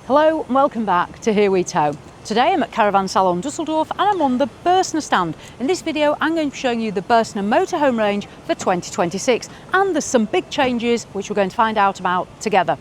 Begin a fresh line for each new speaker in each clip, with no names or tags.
Hello and welcome back to Here We Tow. Today I'm at Caravan Salon Dusseldorf and I'm on the BÜRSTNER stand. In this video I'm going to be showing you the BÜRSTNER Motorhome range for 2026, and there's some big changes which we're going to find out about together.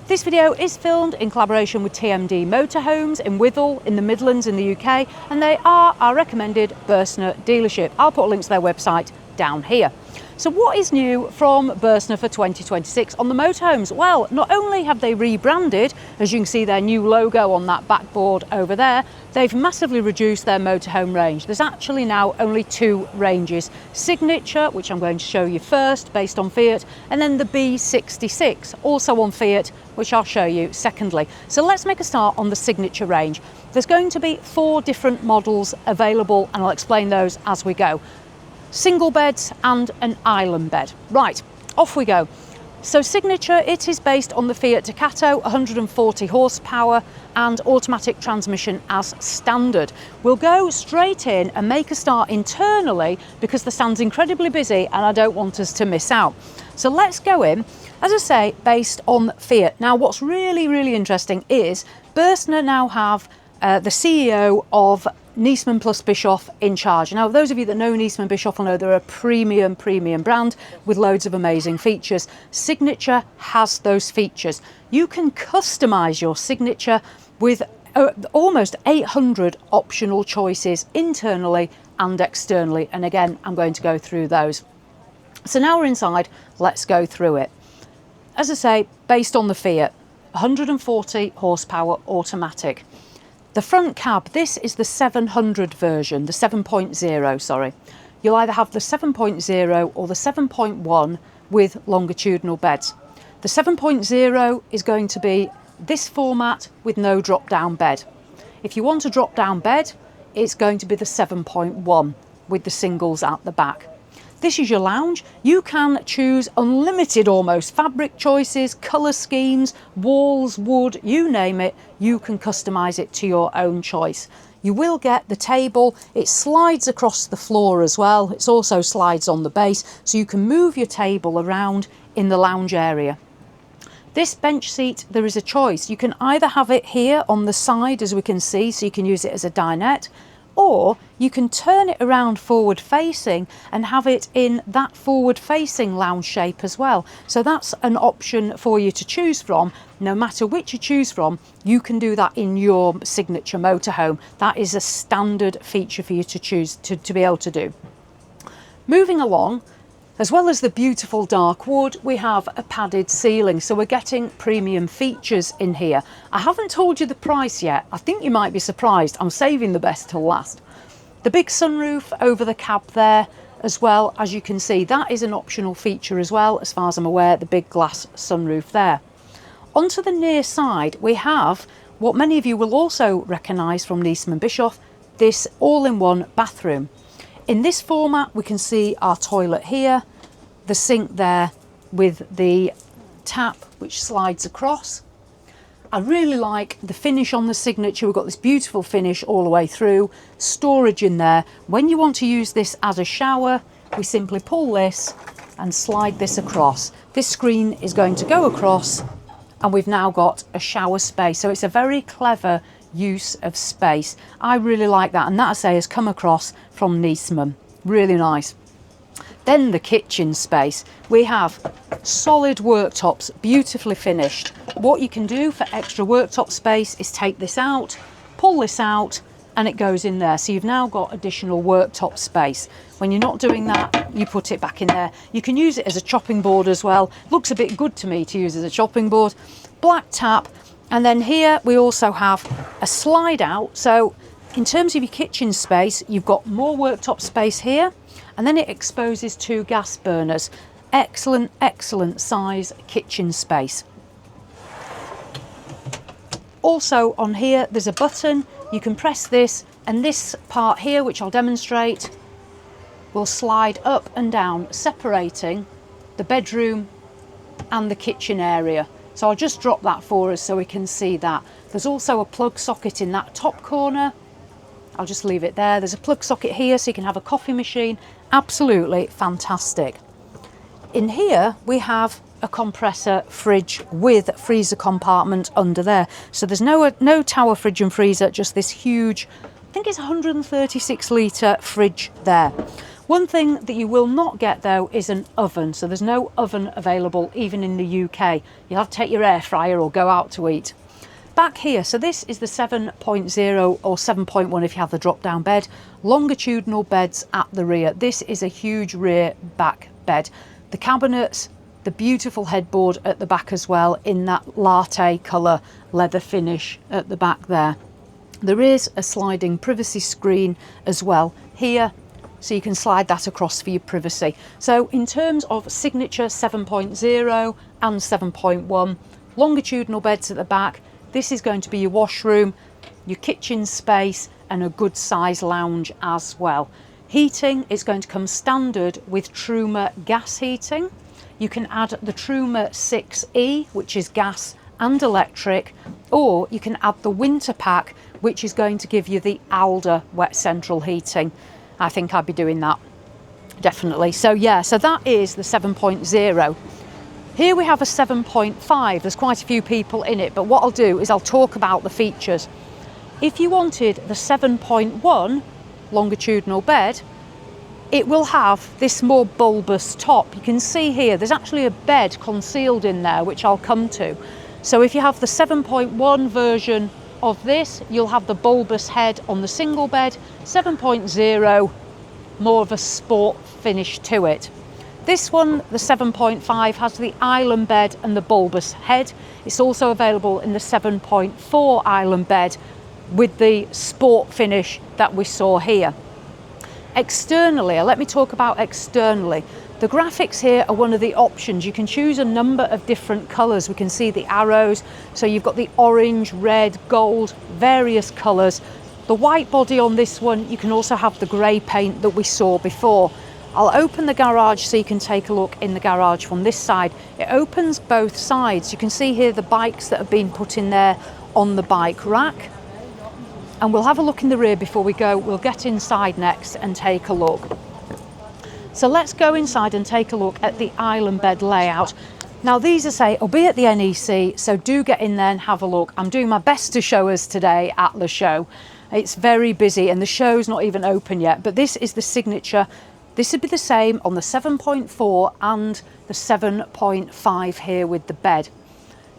This video is filmed in collaboration with TMD Motorhomes in Withall in the Midlands in the UK, and they are our recommended BÜRSTNER dealership. I'll put links to their website down here. So what is new from BÜRSTNER for 2026 on the motorhomes? Well, not only have they rebranded, as you can see their new logo on that backboard over there, they've massively reduced their motorhome range. There's actually now only two ranges: Signature, which I'm going to show you first, based on Fiat, and then the B66, also on Fiat, which I'll show you secondly. So let's make a start on the Signature range. There's going to be 4 different models available, and I'll explain those as we go. Single beds and an island bed. Right, off we go. So Signature, it is based on the Fiat Ducato, 140 horsepower and automatic transmission as standard. We'll go straight in and make a start internally because the stand's incredibly busy and I don't want us to miss out. So let's go in, as I say, based on Fiat. Now what's really interesting is BÜRSTNER now have the CEO of Niesmann plus Bischoff in charge. Now, those of you that know Niesmann Bischoff will know they're a premium brand with loads of amazing features. Signature has those features. You can customize your Signature with almost 800 optional choices internally and externally. And again, I'm going to go through those. So now we're inside, let's go through it. As I say, based on the Fiat, 140 horsepower automatic. The front cab, this is the 700 version, the 7.0, sorry. You'll either have the 7.0 or the 7.1 with longitudinal beds. The 7.0 is going to be this format with no drop-down bed. If you want a drop-down bed, it's going to be the 7.1 with the singles at the back. This is your lounge. You can choose unlimited almost fabric choices, colour schemes, walls, wood, you name it, you can customise it to your own choice. You will get the table. It slides across the floor as well. It also slides on the base, so you can move your table around in the lounge area. This bench seat, there is a choice. You can either have it here on the side, as we can see, so you can use it as a dinette, or you can turn it around forward facing and have it in that forward facing lounge shape as well. So that's an option for you to choose from. No matter which you choose from, you can do that in your Signature motorhome. That is a standard feature for you to choose to be able to do. Moving along, as well as the beautiful dark wood, we have a padded ceiling, so we're getting premium features in here. I haven't told you the price yet. I think you might be surprised. I'm saving the best till last. The big sunroof over the cab there, as well, as you can see, that is an optional feature as well, as far as I'm aware, the big glass sunroof there. Onto the near side, we have what many of you will also recognise from Niesmann Bischoff, this all-in-one bathroom. In this format, we can see our toilet here, the sink there with the tap which slides across. I really like the finish on the Signature. We've got this beautiful finish all the way through, storage in there. When you want to use this as a shower, we simply pull this and slide this across. This screen is going to go across and we've now got a shower space. So it's a very clever use of space. I really like that, and that, I say, has come across from Niesmann. Really nice. Then the kitchen space. We have solid worktops, beautifully finished. What you can do for extra worktop space is take this out, pull this out, and it goes in there. So you've now got additional worktop space. When you're not doing that, you put it back in there. You can use it as a chopping board as well. Looks a bit good to me to use as a chopping board. Black tap. And then here we also have a slide out. So in terms of your kitchen space, you've got more worktop space here, and then it exposes 2 gas burners. Excellent size kitchen space. Also on here, there's a button. You can press this, and this part here, which I'll demonstrate, will slide up and down, separating the bedroom and the kitchen area. So I'll just drop that for us so we can see that. There's also a plug socket in that top corner. I'll just leave it there. There's a plug socket here so you can have a coffee machine. Absolutely fantastic. In here we have a compressor fridge with freezer compartment under there. So there's no tower fridge and freezer, just this huge, I think it's 136 litre fridge there. One thing that you will not get though is an oven. So there's no oven available even in the UK. You'll have to take your air fryer or go out to eat. Back here, so this is the 7.0 or 7.1 if you have the drop down bed. Longitudinal beds at the rear. This is a huge rear back bed. The cabinets, the beautiful headboard at the back as well in that latte colour leather finish at the back there. There is a sliding privacy screen as well here, so you can slide that across for your privacy. So in terms of signature 7.0 and 7.1, longitudinal beds at the back, this is going to be your washroom, your kitchen space and a good size lounge as well. Heating is going to come standard with Truma gas heating. You can add the Truma 6E, which is gas and electric, or you can add the winter pack, which is going to give you the Alder wet central heating. I think I'd be doing that, definitely. So yeah, so that is the 7.0. Here we have a 7.5. There's quite a few people in it, but what I'll do is I'll talk about the features. If you wanted the 7.1 longitudinal bed, it will have this more bulbous top. You can see here, there's actually a bed concealed in there, which I'll come to. So if you have the 7.1 version of this, you'll have the bulbous head on the single bed. 7.0, more of a sport finish to it. This one, the 7.5, has the island bed and the bulbous head. It's also available in the 7.4 island bed with the sport finish that we saw here. Externally, let me talk about externally. The graphics here are one of the options. You can choose a number of different colours. We can see the arrows. So you've got the orange, red, gold, various colours. The white body on this one, you can also have the grey paint that we saw before. I'll open the garage so you can take a look in the garage from this side. It opens both sides. You can see here the bikes that have been put in there on the bike rack. And we'll have a look in the rear before we go. We'll get inside next and take a look. So let's go inside and take a look at the island bed layout. Now these will be at the NEC, so do get in there and have a look. I'm doing my best to show us today at the show. It's very busy and the show's not even open yet, but this is the signature. This would be the same on the 7.4 and the 7.5 here with the bed.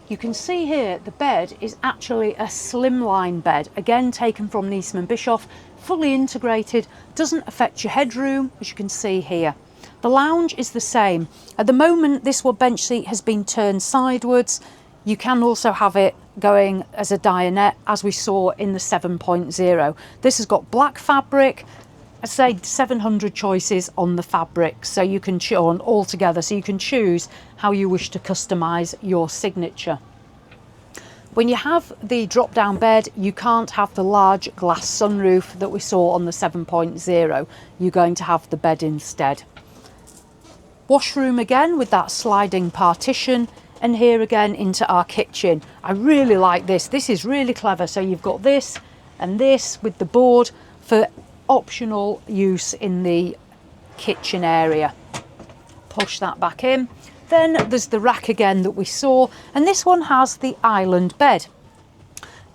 You can see here the bed is actually a slimline bed, again taken from Niesman Bischoff, fully integrated, doesn't affect your headroom, as you can see here. The lounge is the same. At the moment this one bench seat has been turned sideways. You can also have it going as a dinette as we saw in the 7.0. This has got black fabric. I'd say 700 choices on the fabric, so you can on all together, so you can choose how you wish to customize your signature. When you have the drop down bed, you can't have the large glass sunroof that we saw on the 7.0. You're going to have the bed instead. Washroom again with that sliding partition, and here again into our kitchen. I really like this. This is really clever. So you've got this and this with the board for optional use in the kitchen area. Push that back in. Then there's the rack again that we saw, and this one has the island bed.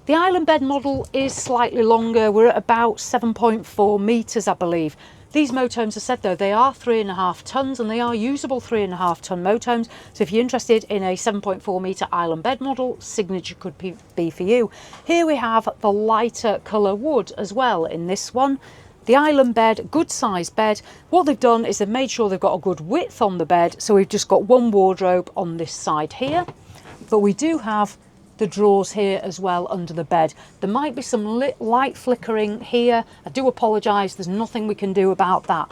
The island bed model is slightly longer. We're at about 7.4 meters, I believe. These motorhomes are said though they are 3.5 tons and they are usable 3.5 ton motorhomes. So if you're interested in a 7.4 meter island bed model, signature could be for you. Here we have the lighter colour wood as well in this one. The island bed, good size bed. What they've done is they've made sure they've got a good width on the bed. So we've just got one wardrobe on this side here, but we do have the drawers here as well under the bed. There might be some light flickering here. I do apologise, there's nothing we can do about that.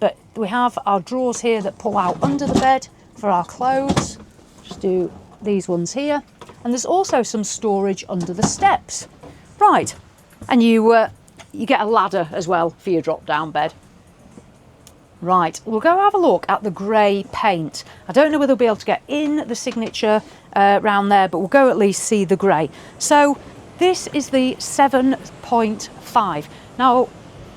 But we have our drawers here that pull out under the bed for our clothes. Just do these ones here. And there's also some storage under the steps. Right, and you get a ladder as well for your drop down bed. Right, we'll go have a look at the grey paint. I don't know whether we'll be able to get in the signature round there, but we'll go at least see the grey. So this is the 7.5. Now,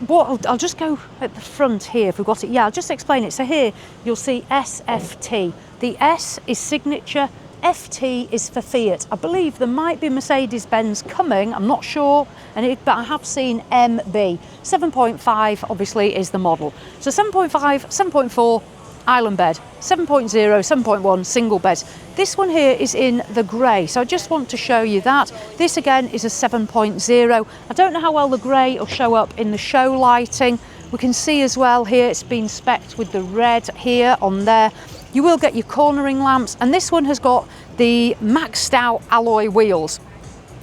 I'll just go at the front here if we've got it. Yeah, I'll just explain it. So here you'll see SFT. The S is signature, FT is for Fiat. I believe there might be Mercedes-Benz coming, I'm not sure, but I have seen MB. 7.5 obviously is the model. So 7.5, 7.4, island bed, 7.0, 7.1, single bed. This one here is in the grey, so I just want to show you that. This again is a 7.0. I don't know how well the grey will show up in the show lighting. We can see as well here it's been spec'd with the red here on there. You will get your cornering lamps, and this one has got the maxed out alloy wheels.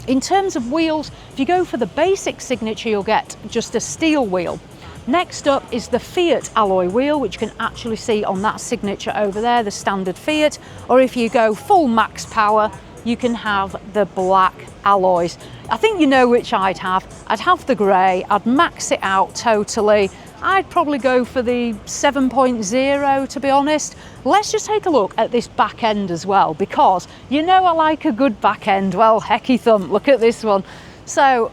In terms of wheels, if you go for the basic signature, you'll get just a steel wheel. Next up is the Fiat alloy wheel, which you can actually see on that signature over there, the standard Fiat. Or if you go full max power, you can have the black alloys. I think you know which I'd have. I'd have the grey, I'd max it out totally. I'd probably go for the 7.0 to be honest. Let's just take a look at this back end as well, because you know I like a good back end. Well, hecky thump, look at this one. So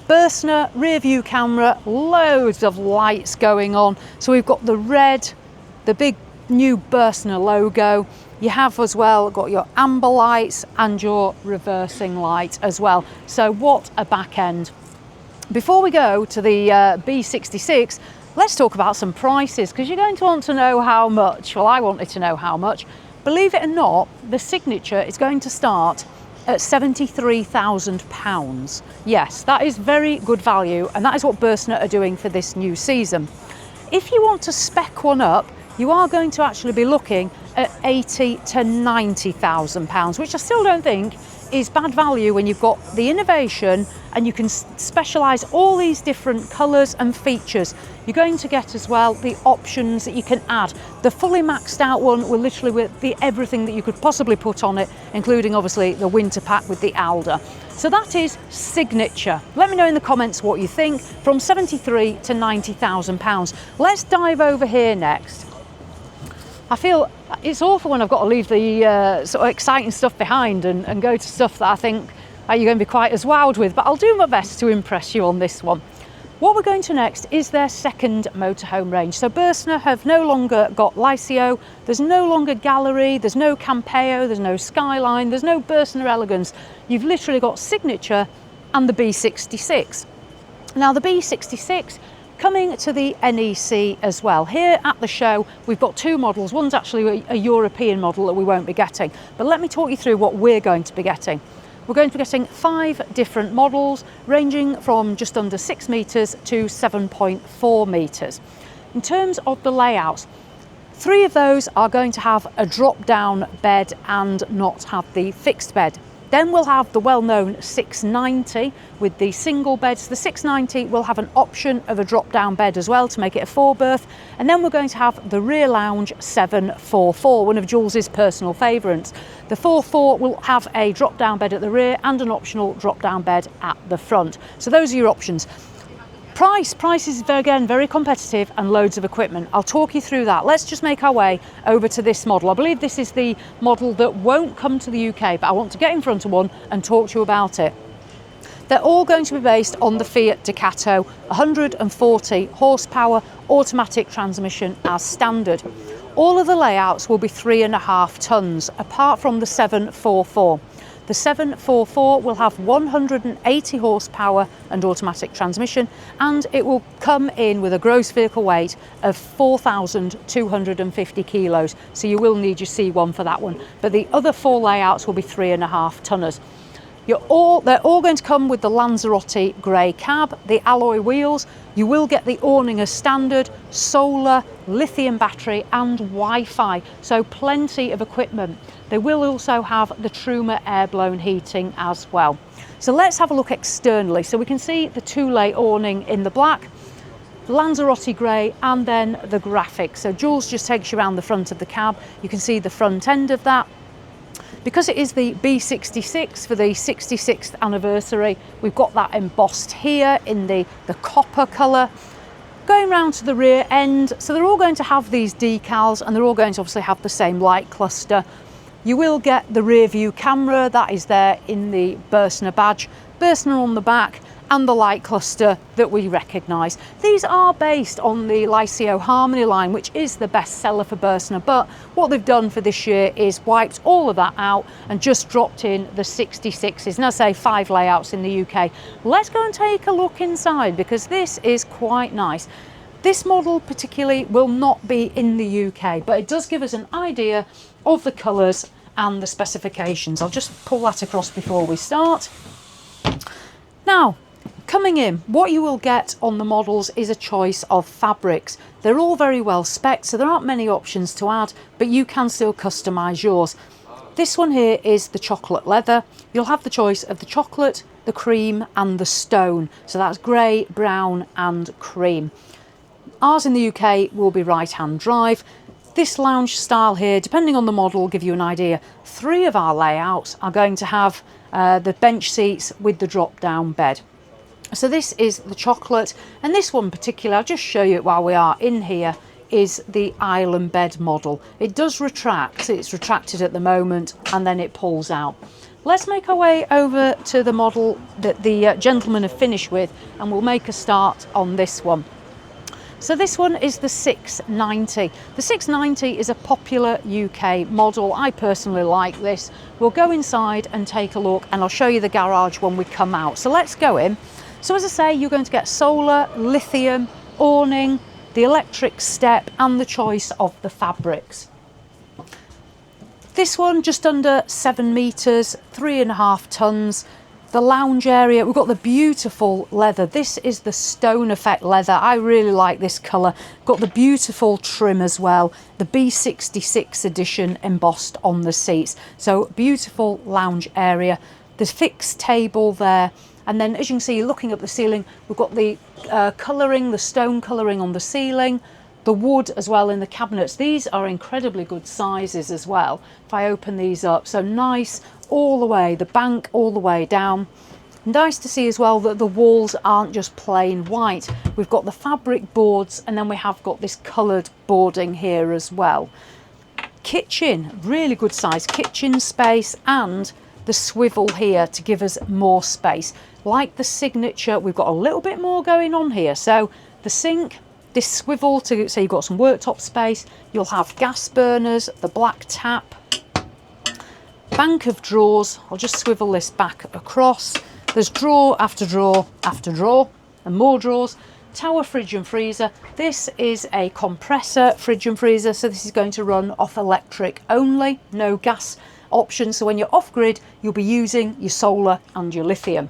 BÜRSTNER rear view camera, loads of lights going on. So we've got the red, the big new BÜRSTNER logo. You have as well got your amber lights and your reversing light as well. So what a back end. Before we go to the B66, let's talk about some prices, because you're going to want to know how much. Well, I wanted to know how much. Believe it or not, the signature is going to start at £73,000. Yes, that is very good value, and that is what BÜRSTNER are doing for this new season. If you want to spec one up, you are going to actually be looking at £80,000 to £90,000, which I still don't think is bad value when you've got the innovation and you can specialise all these different colours and features. You're going to get as well the options that you can add. The fully maxed out one will literally be everything that you could possibly put on it, including obviously the winter pack with the Alder. So that is signature. Let me know in the comments what you think, from £73,000 to £90,000. Let's dive over here next. I feel it's awful when I've got to leave the sort of exciting stuff behind and go to stuff that I think you're going to be quite as wowed with, but I'll do my best to impress you on this one. What we're going to next is their second motorhome range. So BÜRSTNER have no longer got Lycio, there's no longer Gallery, there's no Campeo, there's no Skyline, there's no BÜRSTNER Elegance. You've literally got Signature and the B66. Now the B66 coming to the NEC as well. Here at the show, we've got two models. One's actually a European model that we won't be getting, but let me talk you through what we're going to be getting. We're going to be getting 5 different models, ranging from just under 6 metres to 7.4 metres. In terms of the layouts, 3 of those are going to have a drop-down bed and not have the fixed bed. Then we'll have the well-known 690 with the single beds. The 690 will have an option of a drop-down bed as well to make it a 4-berth. And then we're going to have the rear lounge 744, one of Jules's personal favourites. The 44 will have a drop-down bed at the rear and an optional drop-down bed at the front. So those are your options. Price is again very competitive and loads of equipment. I'll talk you through that. Let's just make our way over to this model. I believe this is the model that won't come to the UK, but I want to get in front of one and talk to you about it. They're all going to be based on the Fiat Ducato, 140 horsepower, automatic transmission as standard. All of the layouts will be 3.5 tonnes, apart from the 744. The 744 will have 180 horsepower and automatic transmission, and it will come in with a gross vehicle weight of 4,250 kilos. So you will need your C1 for that one. But the other 4 layouts will be 3.5 tonners. They're all going to come with the Lanzarote grey cab, the alloy wheels. You will get the awning as standard, solar, lithium battery and Wi-Fi, so plenty of equipment. They will also have the Truma air-blown heating as well. So let's have a look externally. So we can see the 2-lay awning in the black, Lanzarote grey and then the graphics. So Jules just takes you around the front of the cab. You can see the front end of that. Because it is the B66 for the 66th anniversary, we've got that embossed here in the copper colour. Going round to the rear end, so they're all going to have these decals and they're all going to obviously have the same light cluster. You will get the rear view camera that is there in the BÜRSTNER badge, BÜRSTNER on the back, and the light cluster that we recognise. These are based on the Lycio Harmony line, which is the best seller for BÜRSTNER, but what they've done for this year is wiped all of that out and just dropped in the 66s, and I say 5 layouts in the UK. Let's go and take a look inside, because this is quite nice. This model particularly will not be in the UK, but it does give us an idea of the colours and the specifications. I'll just pull that across before we start. Now, coming in, what you will get on the models is a choice of fabrics. They're all very well spec'd, so there aren't many options to add, but you can still customise yours. This one here is the chocolate leather. You'll have the choice of the chocolate, the cream and the stone. So that's grey, brown and cream. Ours in the UK will be right-hand drive. This lounge style here, depending on the model, will give you an idea. 3 of our layouts are going to have the bench seats with the drop-down bed. So this is the chocolate, and this one in particular, I'll just show you it while we are in here, is the island bed model. It does retract, it's retracted at the moment, and then it pulls out. Let's make our way over to the model that the gentleman have finished with, and we'll make a start on this one. So this one is the 690. The 690 is a popular UK model. I personally like this. We'll go inside and take a look, and I'll show you the garage when we come out. So let's go in. So as I say, you're going to get solar, lithium, awning, the electric step and the choice of the fabrics. This one just under 7 metres, 3.5 tonnes. The lounge area, we've got the beautiful leather. This is the stone effect leather. I really like this colour. Got the beautiful trim as well. The B66 edition embossed on the seats. So beautiful lounge area. The fixed table there. And then as you can see, looking up the ceiling, we've got the colouring, the stone colouring on the ceiling, the wood as well in the cabinets. These are incredibly good sizes as well. If I open these up, so nice all the way, the bank all the way down. Nice to see as well that the walls aren't just plain white. We've got the fabric boards, and then we have got this coloured boarding here as well. Kitchen, really good size kitchen space, and the swivel here to give us more space. Like the signature, we've got a little bit more going on here. So the sink, this swivel to say you've got some worktop space. You'll have gas burners, the black tap, bank of drawers. I'll just swivel this back across. There's drawer after drawer after drawer, and more drawers. Tower fridge and freezer. This is a compressor fridge and freezer, so this is going to run off electric only, no gas option. So when you're off grid, you'll be using your solar and your lithium.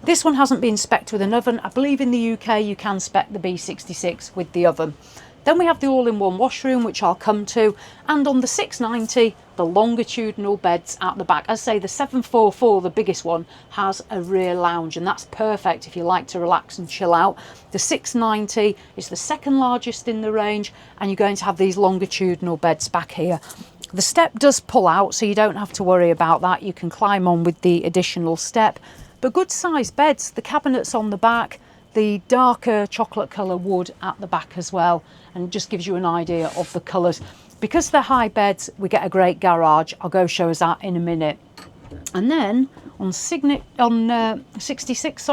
This one hasn't been spec'd with an oven. I believe in the UK you can spec the B66 with the oven. Then we have the all-in-one washroom, which I'll come to, and on the 690, the longitudinal beds at the back. As I say, the 744, the biggest one, has a rear lounge, and that's perfect if you like to relax and chill out. The 690 is the second largest in the range, and you're going to have these longitudinal beds back here. The step does pull out, so you don't have to worry about that. You can climb on with the additional step. But good sized beds, the cabinets on the back, the darker chocolate colour wood at the back as well, and it just gives you an idea of the colours. Because they're high beds, we get a great garage. I'll go show us that in a minute. And then on 66,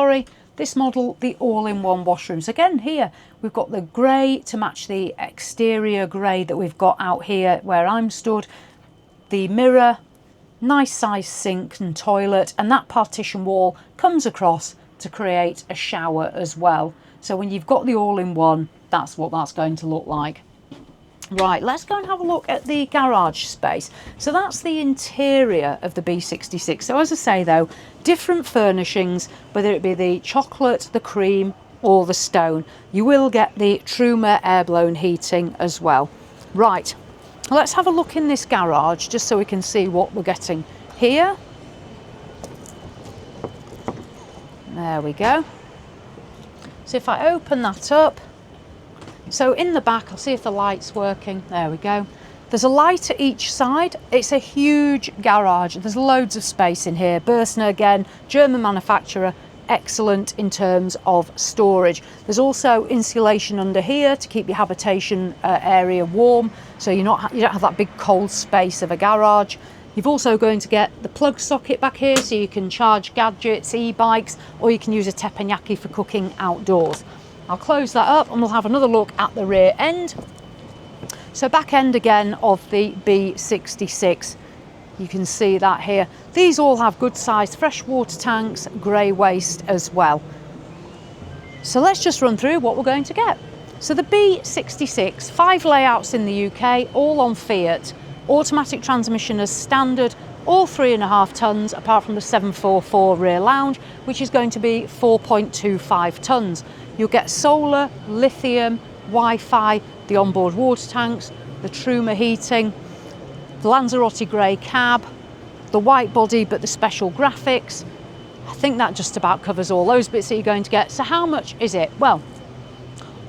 this model, the all-in-one washrooms. Again, here we've got the grey to match the exterior grey that we've got out here where I'm stood. The mirror, nice size sink and toilet, and that partition wall comes across to create a shower as well. So when you've got the all-in-one, that's what that's going to look like. Right, let's go and have a look at the garage space. So that's the interior of the B66. So as I say though, different furnishings, whether it be the chocolate, the cream or the stone. You will get the Truma air-blown heating as well. Right, let's have a look in this garage just so we can see what we're getting here. There we go. So if I open that up, so in the back, I'll see if the light's working. There we go. There's a light at each side. It's a huge garage. There's loads of space in here. BÜRSTNER again, German manufacturer, excellent in terms of storage. There's also insulation under here to keep your habitation area warm, so you don't have that big cold space of a garage. You're also going to get the plug socket back here so you can charge gadgets, e-bikes, or you can use a teppanyaki for cooking outdoors. I'll close that up and we'll have another look at the rear end. So back end again of the B66. You can see that here. These all have good sized fresh water tanks, grey waste as well. So let's just run through what we're going to get. So the B66, 5 layouts in the UK, all on Fiat. Automatic transmission as standard, all 3.5 tonnes apart from the 744 rear lounge, which is going to be 4.25 tonnes. You'll get solar, lithium, Wi-Fi, the onboard water tanks, the Truma heating, the Lanzarote grey cab, the white body but the special graphics. I think that just about covers all those bits that you're going to get. So how much is it? Well,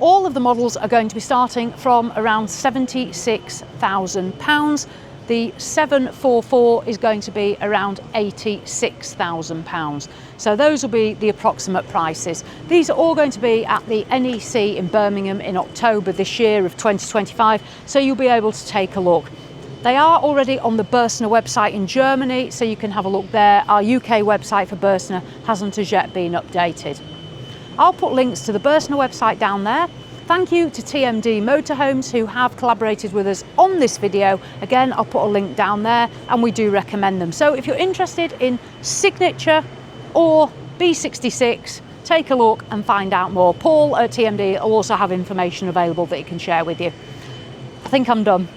all of the models are going to be starting from around £76,000. The 744 is going to be around £86,000. So those will be the approximate prices. These are all going to be at the NEC in Birmingham in October this year of 2025, so you'll be able to take a look. They are already on the BÜRSTNER website in Germany, so you can have a look there. Our UK website for BÜRSTNER hasn't as yet been updated. I'll put links to the BÜRSTNER website down there. Thank you to TMD Motorhomes who have collaborated with us on this video. Again, I'll put a link down there and we do recommend them. So if you're interested in Signature or B66, take a look and find out more. Paul at TMD will also have information available that he can share with you. I think I'm done.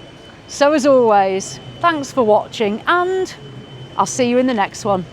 So as always, thanks for watching and I'll see you in the next one.